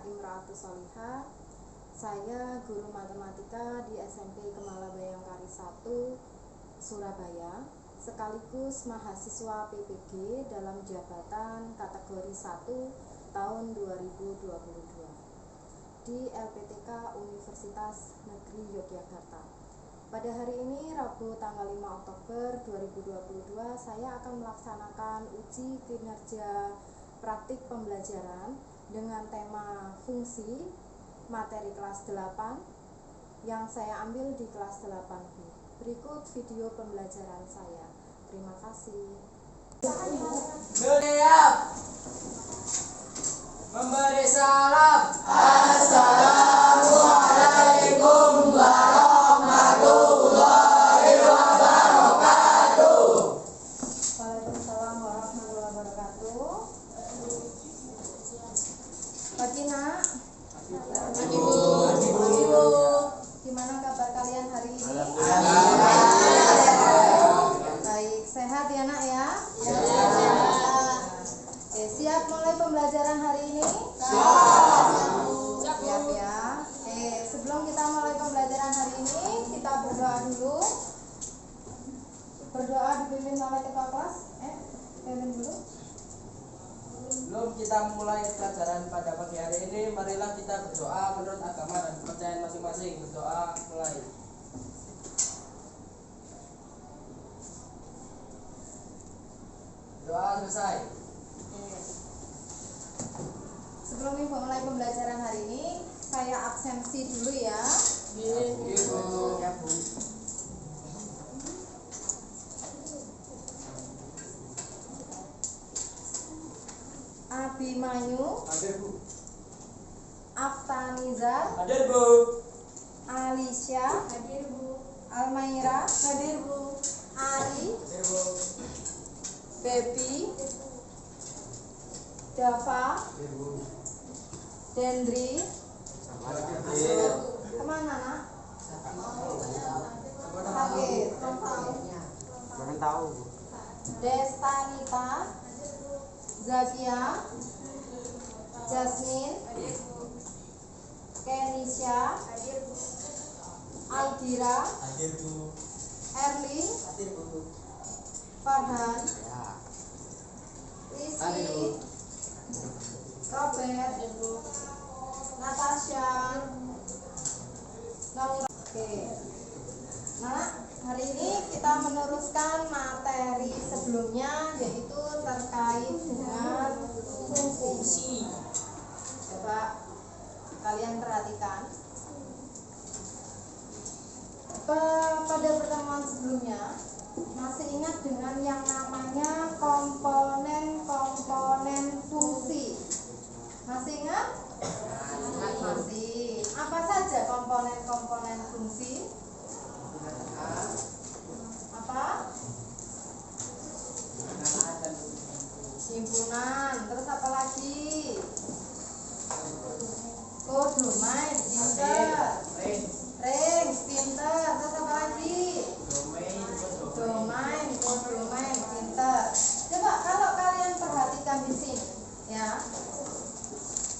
Imra'atus Sholihah. Saya guru matematika di SMP Kemala Bayangkari 1 Surabaya, sekaligus mahasiswa PPG dalam jabatan kategori 1 tahun 2022 di LPTK Universitas Negeri Yogyakarta. Pada hari ini, Rabu tanggal 5 Oktober 2022, saya akan melaksanakan uji kinerja praktik pembelajaran dengan tema fungsi materi kelas 8 yang saya ambil di kelas 8B. Berikut video pembelajaran saya. Terima kasih. Siap. Memberi salam. Assalamualaikum warahmatullahi wabarakatuh. Waalaikumsalam warahmatullahi wabarakatuh. Pagi nak. Pagi bu. Gimana kabar kalian hari ini? Baik, sehat ya nak ya? Oke, siap mulai pembelajaran hari ini? Siap ya. Oke, sebelum kita mulai pembelajaran hari ini, kita berdoa dulu. Berdoa dipimpin oleh ketua kelas. Pimpin dulu. Sebelum kita mulai pelajaran pada pagi hari ini, marilah kita berdoa menurut agama dan kepercayaan masing-masing. Berdoa mulai. Doa selesai. Sebelum ibu mulai pembelajaran hari ini, saya absensi dulu ya. Ya bu. Abimanyu, Hadir bu. Aftanizar, Hadir bu. Alicia, Hadir Bu. Almaira, Hadir Bu. Ali, Hadir bu. Baby, Dava, Hadir bu. Dendri. Hadir. Kemana nak? Hadir. Sakit. Tahu. Destanita, Zakia, Jasmine, Hadir Bu. Kenisha, Hadir Bu. Aldira, Hadir bu. Erlin, Hadir bu. Farhan, Ya. Lisi, Robert, Natasha, Naura. Oke. Nah, hari ini kita meneruskan materi sebelumnya, yaitu terkait dengan fungsi. Coba kalian perhatikan. Pada pertemuan sebelumnya, masih ingat dengan yang namanya komponen-komponen fungsi? Masih ingat? Masih. Apa saja komponen-komponen fungsi? Apa? Himpunan. Terus apa lagi? Domain, pinter. Ring, pinter. Terus apa lagi? Domain, pinter. Coba kalau kalian perhatikan di sini, ya.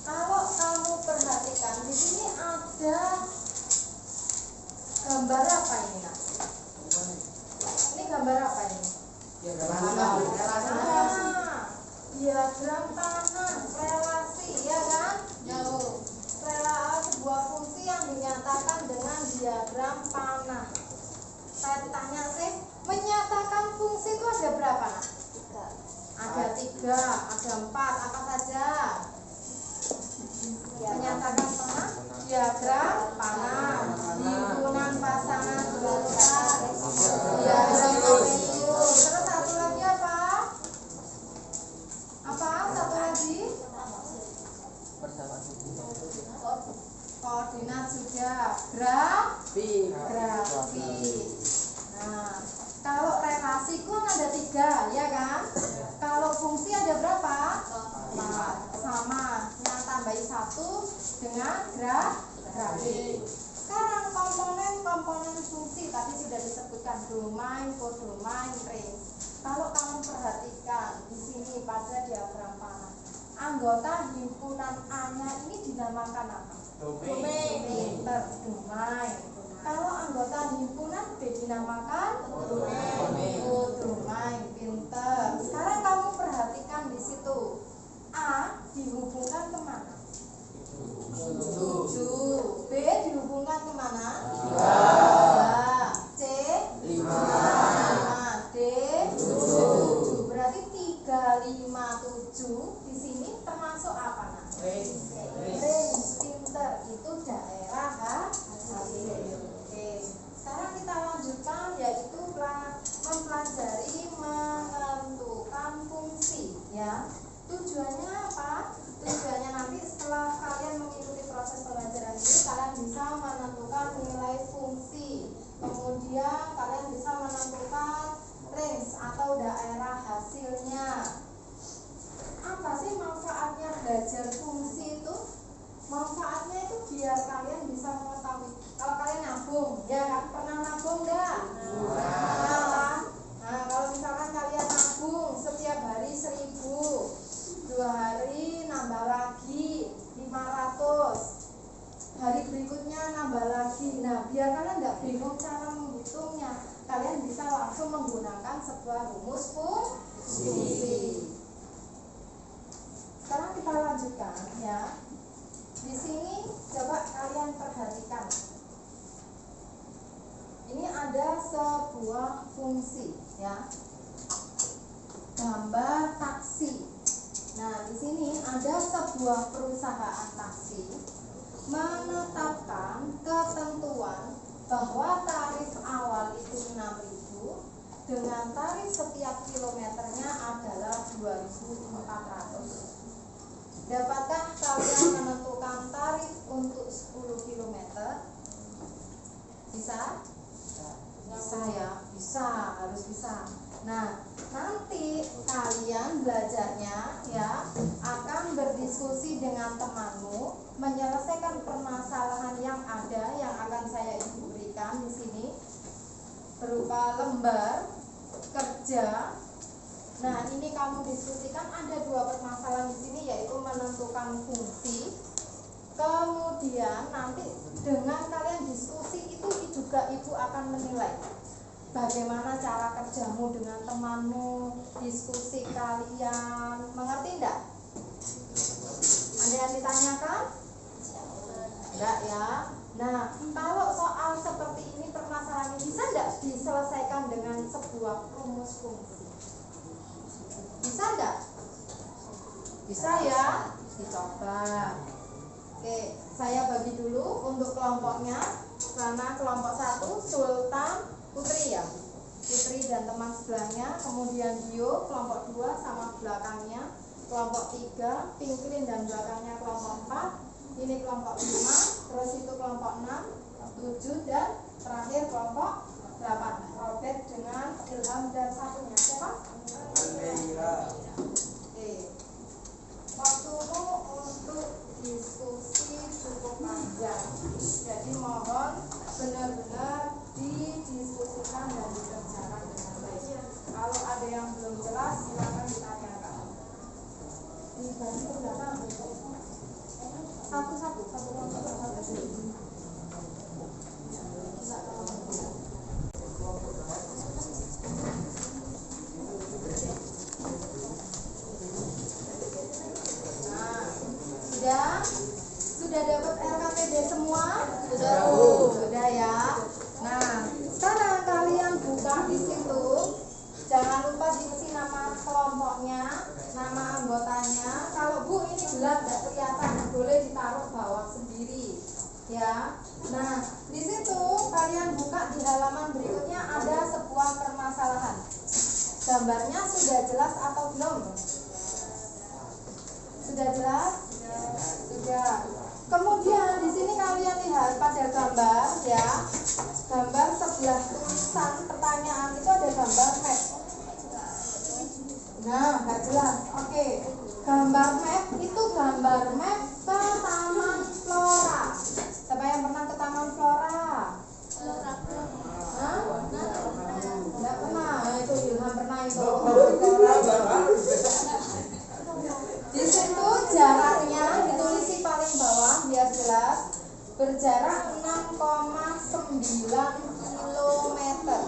Kalau kamu perhatikan di sini ada gambar apa ini, nak? Ini gambar apa ini? Diagram tanah, relasi, ya kan? Sebuah fungsi yang dinyatakan dengan diagram panah. Saya tanya sih, menyatakan fungsi itu ada berapa, nak? Ada 3, ada 4, apa saja? Menyatakan panah, diagram panah, himpunan pasangan besar, diagram molekul. Terus satu lagi apa? Apa? Satu lagi? Koordinat sudah. Grafik. Nah, kalau relasi kan ada 3, ya kan? Kalau fungsi ada berapa? 4. Sama. Yang tambahin 1 dengan grafik. Sekarang komponen fungsi tadi sudah disebutkan domain, kodomain, range. Kalau kamu perhatikan di sini pada diagram panah, anggota himpunan A-nya ini dinamakan apa? Domain. Pinter, domain. Kalau anggota himpunan B dinamakan domain. Oh, domain, pinter. Sekarang kamu perhatikan di situ. A dihubungkan kemana? 7. B dihubungkan kemana? 2. C 5. D 7. Berarti 3, 5, 7 di sini termasuk apa nak? Range. Pinter itu daerah hasil. Oke. Sekarang kita lanjutkan yaitu mempelajari menentukan fungsi ya. Tujuannya apa? Tujuannya nanti setelah kalian mengikuti proses pembelajaran ini kalian bisa menentukan nilai fungsi. Kemudian kalian bisa menentukan range atau daerah hasilnya. Apa sih manfaatnya belajar fungsi itu? Manfaatnya itu biar kalian bisa mengetahui. Kalau kalian nabung, ya kan? Pernah nabung enggak? Nah, kalau misalkan kalian nabung setiap hari 1000, 2 hari nambah lagi 500, hari berikutnya nambah lagi. Nah, biar kalian nggak bingung cara menghitungnya, kalian bisa langsung menggunakan sebuah rumus fungsi. Sekarang kita lanjutkan ya. Di sini coba kalian perhatikan. Ini ada sebuah fungsi ya. Gambar taksi. Nah, di sini ada sebuah perusahaan taksi menetapkan ketentuan bahwa tarif awal itu 6.000 dengan tarif setiap kilometernya adalah 2.400. Dapatkah kalian menentukan tarif untuk 10 km? Bisa? Bisa ya, bisa, harus bisa. Nah, nanti kalian belajarnya ya akan berdiskusi dengan temanmu, menyelesaikan permasalahan yang ada yang akan saya berikan di sini berupa lembar kerja. Nah, ini kamu diskusikan, ada 2 permasalahan di sini yaitu menentukan fungsi. Kemudian nanti dengan kalian diskusi itu juga ibu akan menilai bagaimana cara kerjamu dengan temanmu, diskusi kalian, mengerti enggak? Ada yang ditanyakan? Enggak ya. Nah, kalau soal seperti ini permasalahan ini bisa enggak diselesaikan dengan sebuah rumus fungsi? Bisa enggak? Bisa ya? Dicoba. Oke, saya bagi dulu untuk kelompoknya. Karena kelompok 1 Sultan Putri ya, Putri dan teman sebelahnya. Kemudian Dio kelompok 2 sama belakangnya. Kelompok 3 Pinklin dan belakangnya kelompok 4. Ini kelompok 5. Terus itu kelompok 6, 7 dan terakhir kelompok 8. Robert dengan Ilham dan satunya siapa? Oke. Waktumu untuk diskusi cukup panjang. Jadi mohon benar-benar didiskusikan dan dikerjakan dengan baik. Kalau ada yang belum jelas silakan ditanyakan. Dibagi ke belakang. Satu-satu. Sudah dapat LKPD semua? Sudah ya. Nah, sekarang kalian buka di situ. Jangan lupa diisi nama kelompoknya, nama anggotanya. Kalau Bu ini gelap tidak kelihatan, boleh ditaruh bawah sendiri. Ya. Nah, di situ kalian buka di halaman berikutnya ada sebuah permasalahan. Gambarnya sudah jelas atau belum? Sudah jelas? Sudah. Kemudian di sini kalian lihat pada gambar ya. Gambar sebelah tulisan pertanyaan itu ada gambar map. Nah, nggak jelas. Oke. Gambar map itu gambar map ke Taman Flora. Siapa yang pernah ke Taman Flora? Hah? Nggak pernah. Nah, itu Ilham pernah itu. Di situ Jaraknya ditulis paling bawah biar jelas. Berjarak 6,9 kilometer.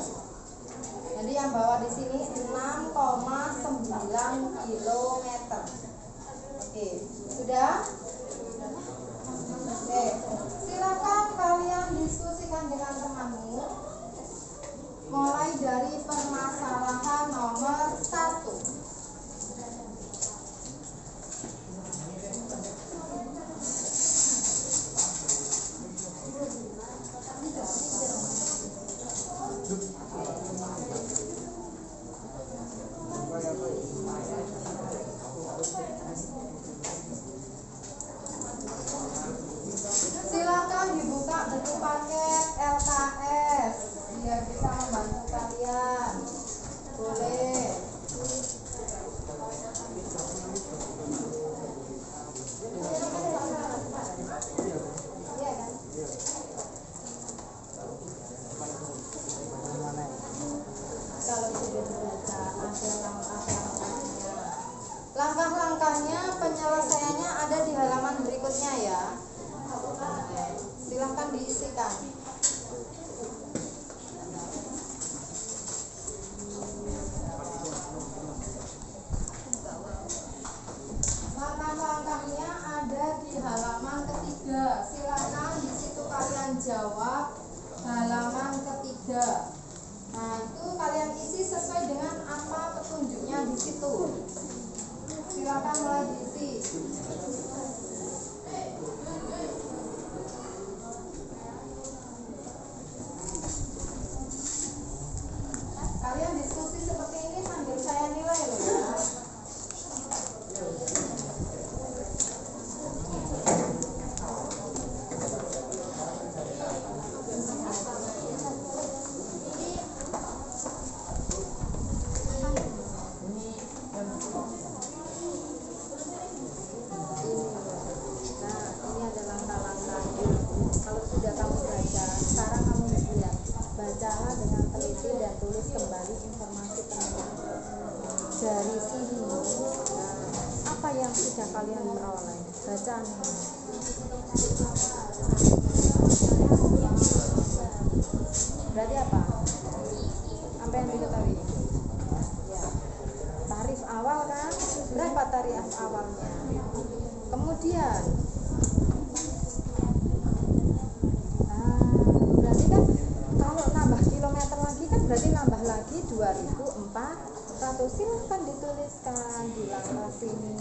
Jadi yang bawah di sini 6,9 kilometer. Oke, sudah? Oke, silakan kalian diskusikan dengan temanmu. Mulai dari permasalahan nomor 1. Silakan dibuka buku paket LKS biar bisa membantu kalian. Boleh. Iya kan? Kalau sudah dibaca ada langkah-langkahnya. Langkah-langkahnya penyelesaiannya ada di halaman berikutnya ya. Silahkan diisikan. Langkah-langkahnya ada di halaman ketiga. Silahkan di situ kalian jawab halaman ketiga. Nah itu kalian isi sesuai dengan apa petunjuknya di situ. Silahkan mulai diisi. Kalian diskusi seperti ini sambil saya nilai loh ya. Nah, ini ada langkah-langkahnya. Kalau sudah kamu baca, sekarang kamu lihat. Bacalah dengan teliti dan tulis kembali informasi penting dari sini. Apa yang sudah kalian peroleh? Baca nih. Berarti apa? Apa yang diketahui? Ya. Tarif awal kan? Berapa tarif awalnya? Kemudian berarti kan kalau nambah kilometer lagi kan berarti nambah lagi 2.400. Silahkan dituliskan di langkah sini.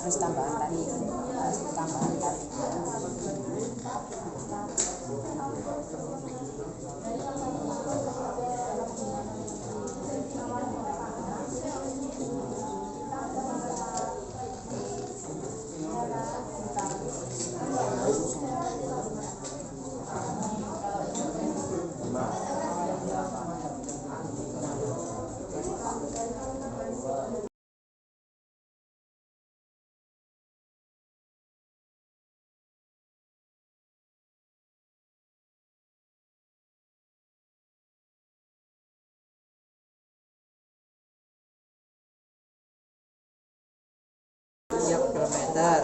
Terus tambahan tadi tiap kilometer,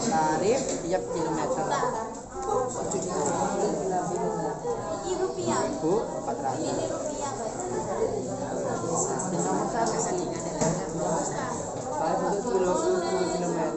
tarif tiap kilometer. Rp1.400. Tarif untuk 20 kilometer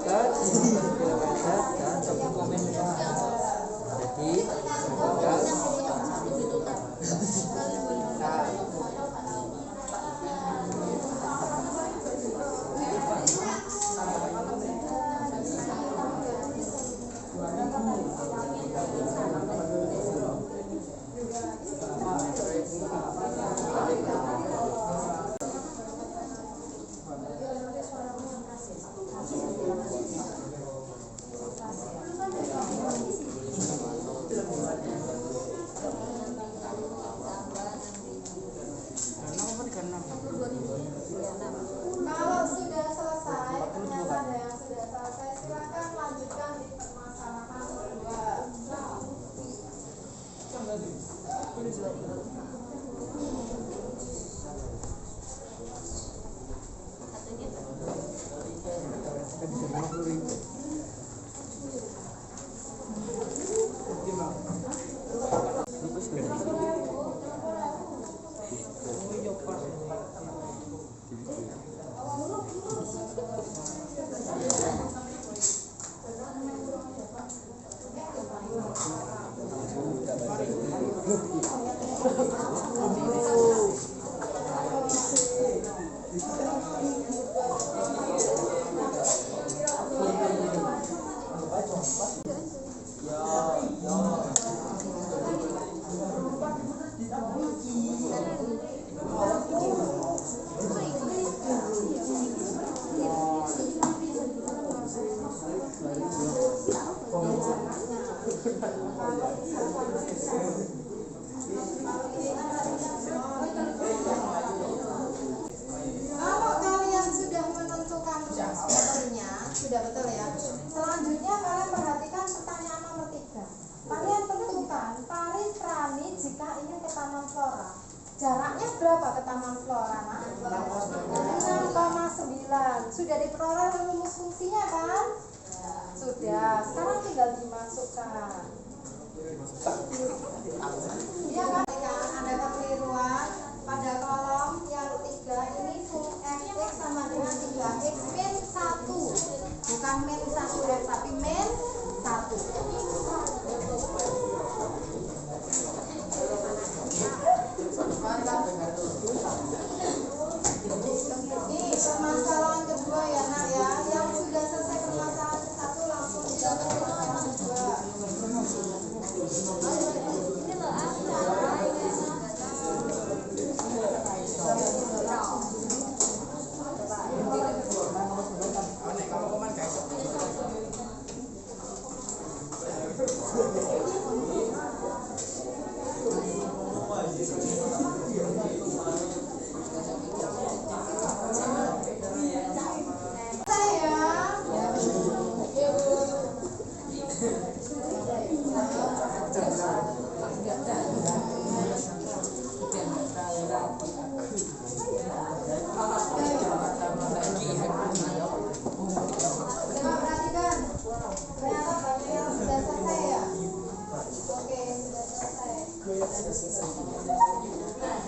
Kalau kalian sudah menentukan metodenya, sudah betul ya. Selanjutnya kalian perhatikan pertanyaan nomor 3. Kalian tentukan Paris Rani jika ingin ke Taman Flora. Jaraknya berapa ke Taman Flora, Nak? 6,9. Sudah diperoleh rumus fungsinya kan? Sudah. Sekarang tinggal dimasukkan. Iya kan? Ada kekeliruan pada kolom yang 3 ini fx sama dengan 3x min 1, bukan min 1x tapi min 1. Ini permasalahan kedua ya Nak ya. Yang sudah selesai permasalahan ke-1 langsung kita ke permasalahan kedua.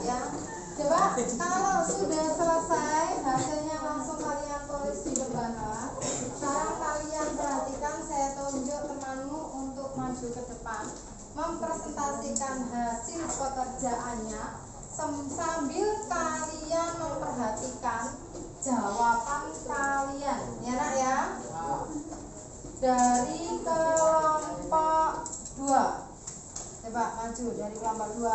Ya, coba kalau sudah selesai hasilnya langsung kalian tulis di depan. Sekarang kalian perhatikan, saya tunjuk temanmu untuk maju ke depan mempresentasikan hasil pekerjaannya sambil kalian memperhatikan jawaban kalian ya Nak ya, dari kelompok 2. Coba maju dari kelompok 2.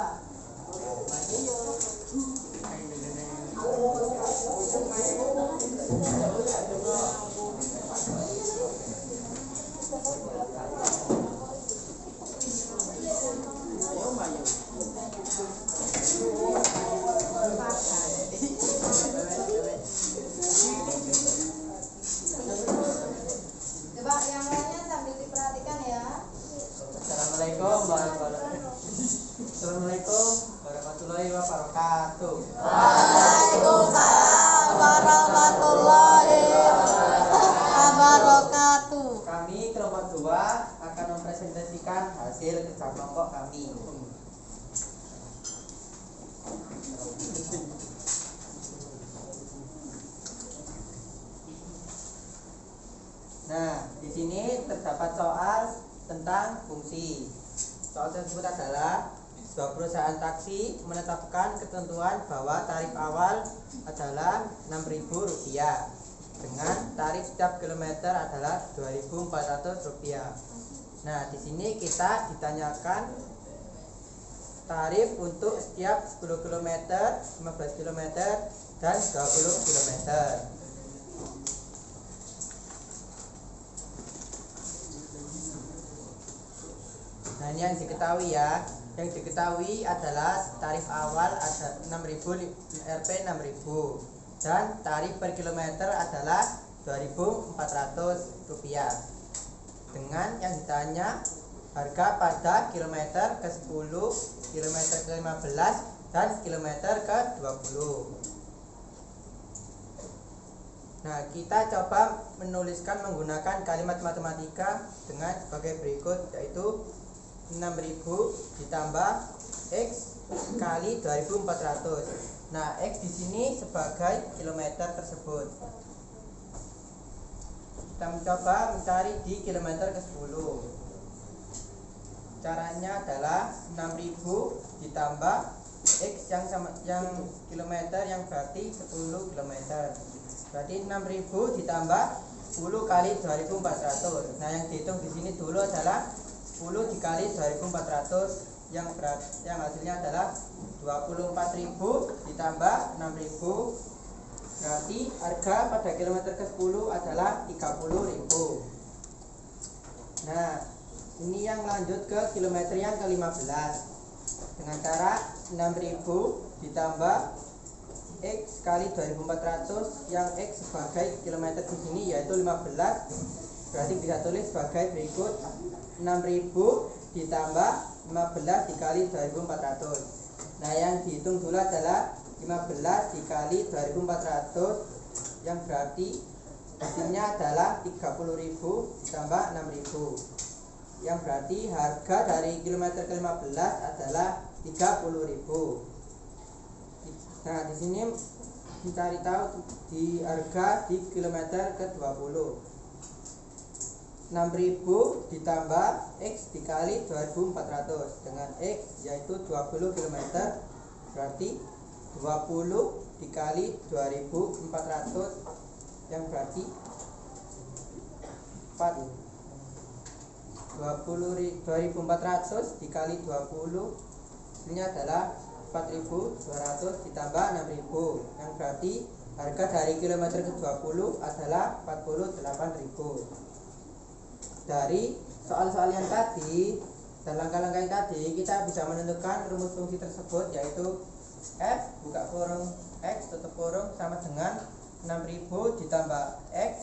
Coba yang lainnya sambil diperhatikan ya. Assalamualaikum warahmatullahi wabarakatuh. Waalaikumsalam warahmatullahi wabarakatuh. Kami kelompok 2 akan mempresentasikan hasil kerja kelompok kami. Nah, di sini terdapat soal tentang fungsi. Soal tersebut adalah sebuah perusahaan taksi menetapkan ketentuan bahwa tarif awal adalah Rp6.000 dengan tarif setiap kilometer adalah Rp2.400. Nah, di sini kita ditanyakan tarif untuk setiap 10 km, 15 km, dan 20 km. Nah, ini yang diketahui ya. Yang diketahui adalah tarif awal ada 6.000 Rp 6.000 dan tarif per kilometer adalah Rp2.400. Dengan yang ditanya harga pada kilometer ke-10, kilometer ke-15, dan kilometer ke-20. Nah, kita coba menuliskan menggunakan kalimat matematika dengan sebagai berikut, yaitu 6.000 ditambah X kali 2.400. Nah, X di sini sebagai kilometer tersebut. Kita mencoba mencari di kilometer ke-10. Caranya adalah 6.000 ditambah X yang kilometer yang berarti 10 kilometer. Berarti 6.000 ditambah 10 kali 2.400. Nah, yang dihitung di sini dulu adalah 10 dikali 2.400 yang hasilnya adalah 24.000 ditambah 6.000. Berarti harga pada kilometer ke-10 adalah 30.000. Nah, ini yang lanjut ke kilometer yang ke-15 dengan cara 6.000 ditambah X kali 2.400 yang X sebagai kilometer di sini yaitu 15. Berarti bisa tulis sebagai berikut: 6.000 ditambah 15 dikali 2.400. Nah, yang dihitung dulu adalah 15 dikali 2.400 yang berarti hasilnya adalah 30.000 ditambah 6.000 yang berarti harga dari kilometer ke-15 adalah 30.000. Nah, di sini mencari tahu di harga di kilometer ke-20. 6.000 ditambah X dikali 2.400 dengan X yaitu 20 km, berarti 20 dikali 2.400 yang berarti 2.400 dikali 20 ini adalah 4.200 ditambah 6.000 yang berarti harga dari kilometer ke-20 adalah 48.000. Dari soal-soal yang tadi dan langkah-langkah yang tadi kita bisa menentukan rumus fungsi tersebut, yaitu F buka kurung X tutup kurung sama dengan 6.000 ditambah X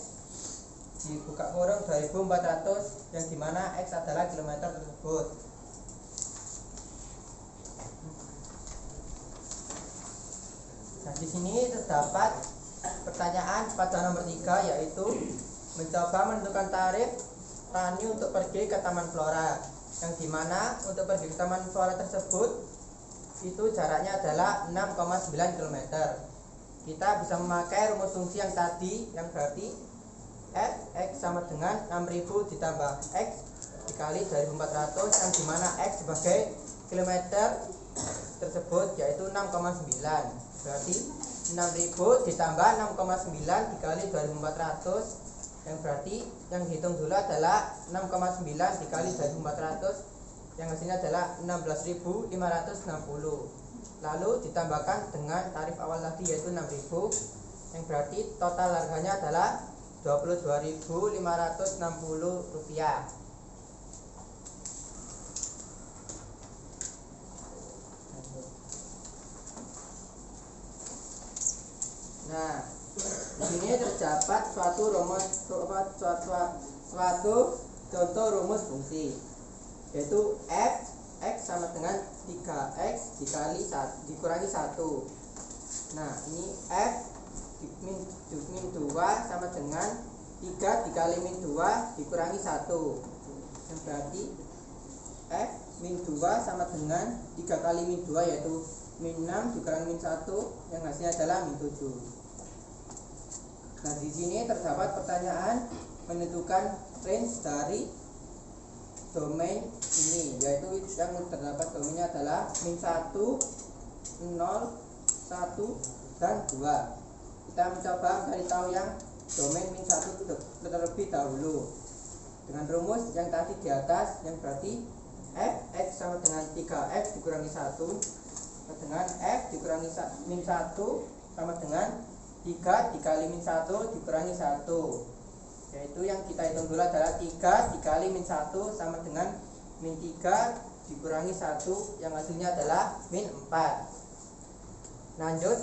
dibuka kurung 2.400 yang dimana X adalah kilometer tersebut. Nah, di sini terdapat pertanyaan pada nomor 3, yaitu mencoba menentukan tarif Rani untuk pergi ke Taman Flora, yang dimana untuk pergi ke Taman Flora tersebut itu jaraknya adalah 6,9 km. Kita bisa memakai rumus fungsi yang tadi, yang berarti F X sama dengan 6.000 ditambah X dikali 2.400 yang dimana X sebagai kilometer tersebut yaitu 6,9. Berarti 6.000 ditambah 6,9 dikali 2.400 yang berarti yang dihitung dulu adalah 6,9 dikali 2.400 yang hasilnya adalah 16.560. Lalu ditambahkan dengan tarif awal tadi yaitu 6.000 yang berarti total harganya adalah Rp22.560. Nah, di sini terdapat suatu contoh rumus fungsi, yaitu F X sama dengan 3X dikurangi 1. Nah, ini F min 2 sama dengan 3 dikali min 2 dikurangi 1 yang berarti F min 2 sama dengan 3 kali min 2 yaitu min 6 dikurangi min 1 yang hasilnya adalah min 7. Nah, di sini terdapat pertanyaan menentukan range dari domain ini, yaitu yang terdapat domainnya adalah min 1, 0, 1, dan 2. Kita mencoba mencari tahu yang domain min 1 terlebih dahulu dengan rumus yang tadi di atas, yang berarti F X sama dengan 3X dikurangi 1 sama dengan F dikurangi min 1 sama dengan 3 dikali min 1 dikurangi 1, yaitu yang kita hitung dulu adalah 3 dikali min 1 sama dengan min 3 dikurangi 1 yang hasilnya adalah min 4. Lanjut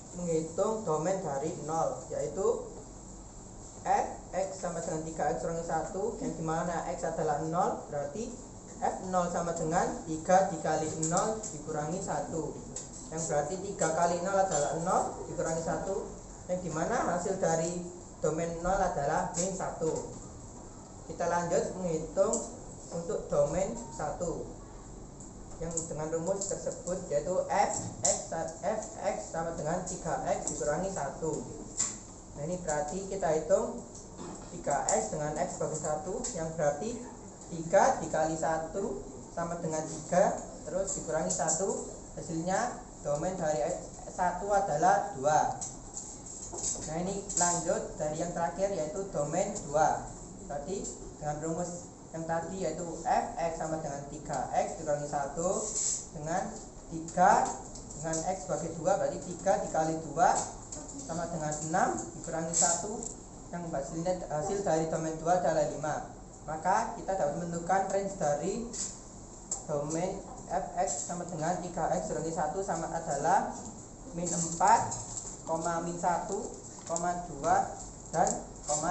menghitung domain dari 0, yaitu F X sama dengan 3X kurangi 1 yang dimana X adalah 0, berarti F0 sama dengan 3 dikali 0 dikurangi 1, yang berarti 3 kali 0 adalah 0 dikurangi 1, yang dimana hasil dari domain 0 adalah min 1. Kita lanjut menghitung untuk domain 1 yang dengan rumus tersebut, yaitu fx sama dengan 3x dikurangi 1. Nah ini berarti kita hitung 3x dengan x sebagai 1, yang berarti 3 dikali 1 sama dengan 3 terus dikurangi 1, hasilnya domain dari 1 adalah 2. Nah ini lanjut dari yang terakhir, yaitu domain 2. Tadi dengan rumus yang tadi, yaitu fx sama dengan 3x dikurangi 1 dengan 3 dengan x sebagai 2, berarti 3 dikali 2 sama dengan 6 dikurangi 1, yang hasil dari domain 2 adalah 5. Maka kita dapat menentukan range dari domain fx sama dengan 3x dikurangi 1 sama adalah min 4, min 1, 2, dan 5.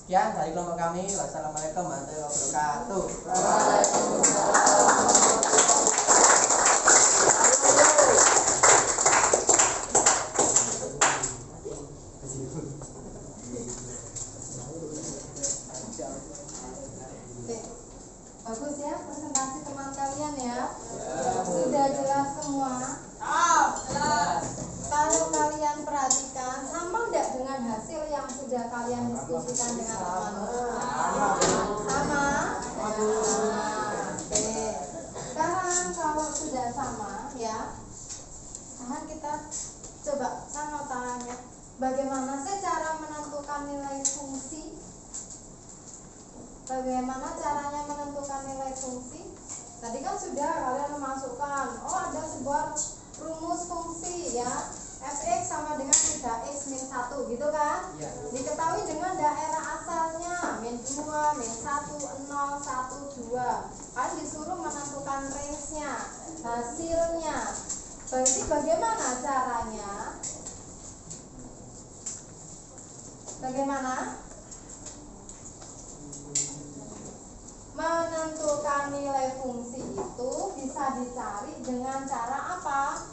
Sekian dari kelompok kami. Wassalamualaikum warahmatullahi wabarakatuh. Oke, bagus ya presentasi teman kalian ya. Sudah jelas semua. Kalau kalian perhatikan, sama enggak dengan hasil yang sudah kalian diskusikan dengan teman-teman? Sama? Oke. Sekarang kalau sudah sama ya, sekarang kita coba, saya mau tanya, bagaimana sih cara menentukan nilai fungsi? Bagaimana caranya menentukan nilai fungsi? Tadi kan sudah kalian memasukkan, oh ada sebuah rumus fungsi ya, fx sama dengan 3x min 1 gitu kan ya. Diketahui dengan daerah asalnya min 2, min 1, 0, 1, 2. Kan disuruh menentukan range-nya, hasilnya. Berarti bagaimana caranya? Bagaimana menentukan nilai fungsi itu bisa dicari dengan cara apa?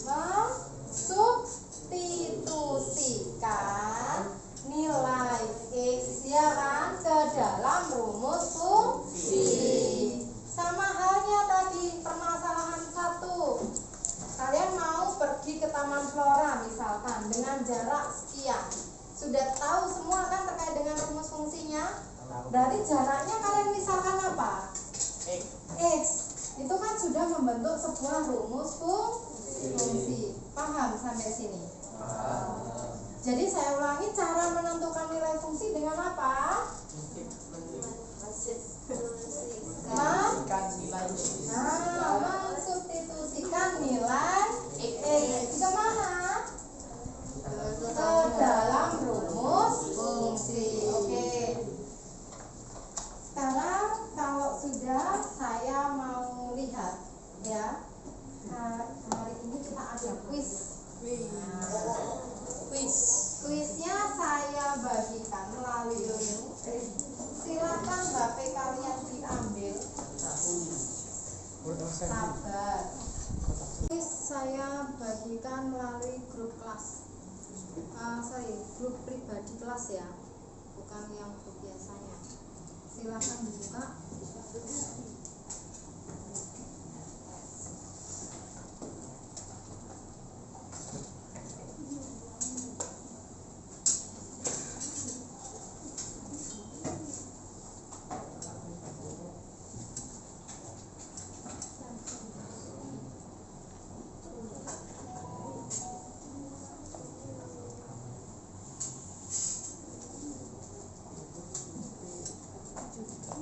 Mensubstitusikan nilai x ya kan ke dalam rumus fungsi. Sama halnya tadi permasalahan 1. Kalian mau pergi ke Taman Flora misalkan dengan jarak sekian. Sudah tahu semua kan terkait dengan rumus fungsinya? Dari jaraknya kalian misalkan apa? X. Itu kan sudah membentuk sebuah rumus fungsi. Paham sampai sini? Jadi saya ulangi, cara menentukan nilai fungsi dengan apa? Mensubstitusikan nilai x ke mana? Ke dalam rumus fungsi. Oke. Sekarang kalau sudah, saya mau lihat ya. Hari ini kita ada quiz. Quiznya saya bagikan melalui link. Silakan HP kalian diambil. Sabar. Quiz saya bagikan melalui grup kelas. Grup pribadi kelas ya, bukan yang grup biasanya. Silakan dibuka.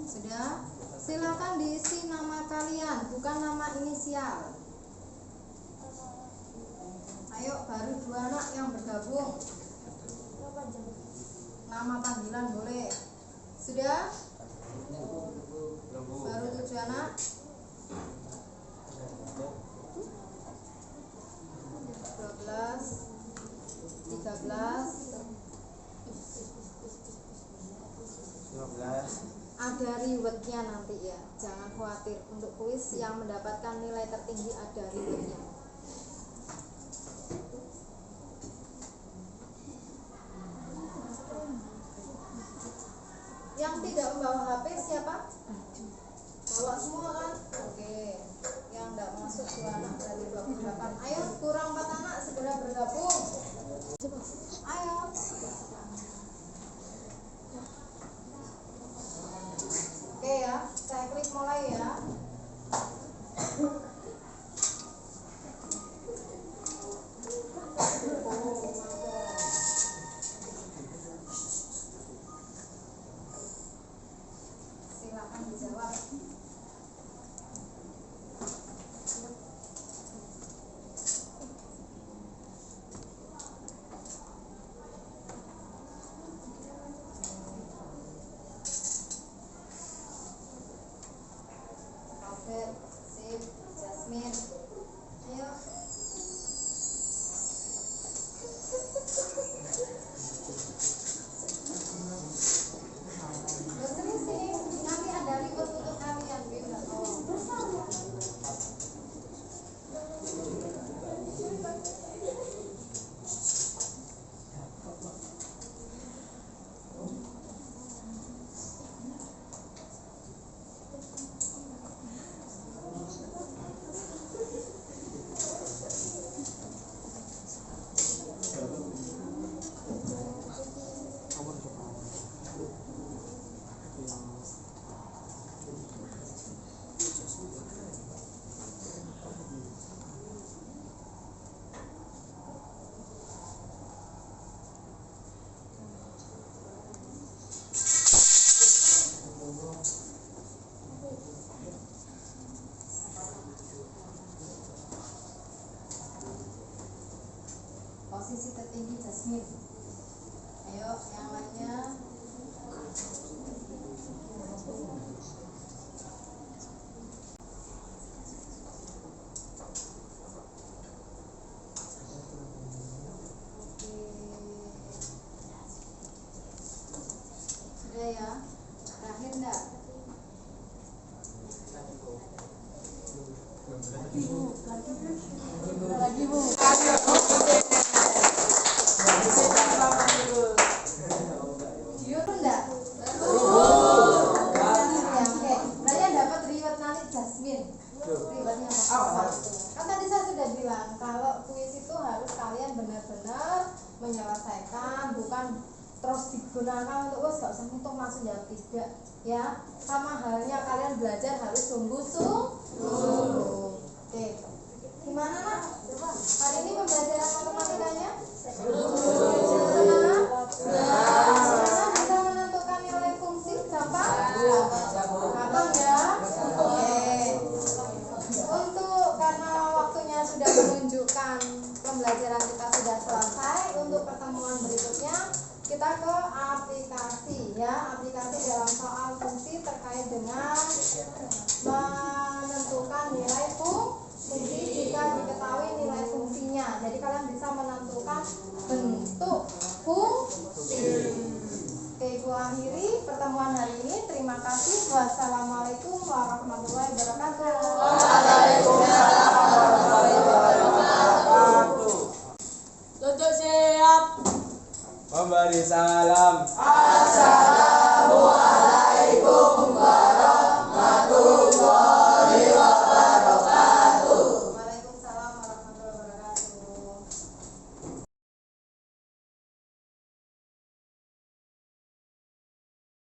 Sudah? Silakan diisi nama kalian, bukan nama inisial. Ayo, baru 2 anak yang bergabung. Nama panggilan boleh. Sudah? Baru 7 anak. 12, 13, 15, ada rewardnya nanti ya, jangan khawatir. Untuk kuis yang mendapatkan nilai tertinggi ada rewardnya. Yang tidak membawa HP siapa? Bawa semua kan? Oke. Yang tidak masuk 2 anak berarti 28. Ayo kurang 4 anak segera bergabung. Ayo. Oke ya, saya klik mulai ya. Silakan dijawab. Alfred, Sip, Jasmine. Ayo. Terus sini, nanti ada reward untuk kalian, Bim. Posisi tertinggi Jasmine. Ayo yang lainnya. Sudah ya. Terakhir enggak? Lagi Bu. Jujur enggak? Oke. Berarti yang dapat reward nanti Jasmine. Rewardnya apa? Kan tadi saya sudah bilang kalau kuis itu harus kalian benar-benar menyelesaikan, bukan terus digunakan untuk gak usah ngitung langsung jawab tidak ya. Sama halnya kalian belajar harus sungguh-sungguh. Oke. Gimana nak? Hari ini pembelajaran matematikanya? Senang? Bisa menentukan nilai fungsi gampang? Gampang ya? Oke. Untuk karena waktunya sudah menunjukkan pembelajaran kita sudah selesai, untuk pertemuan berikutnya kita ke aplikasi ya. Aplikasi dalam soal fungsi terkait dengan menentukan nilai fungsi jika diketahui nilai fungsinya. Jadi kalian bisa menentukan bentuk fungsi. Oke, Ibu akhiri pertemuan hari ini. Terima kasih. Wassalamualaikum warahmatullahi wabarakatuh. Waalaikumsalam warahmatullahi wabarakatuh. Tutup siap. Memberi salam.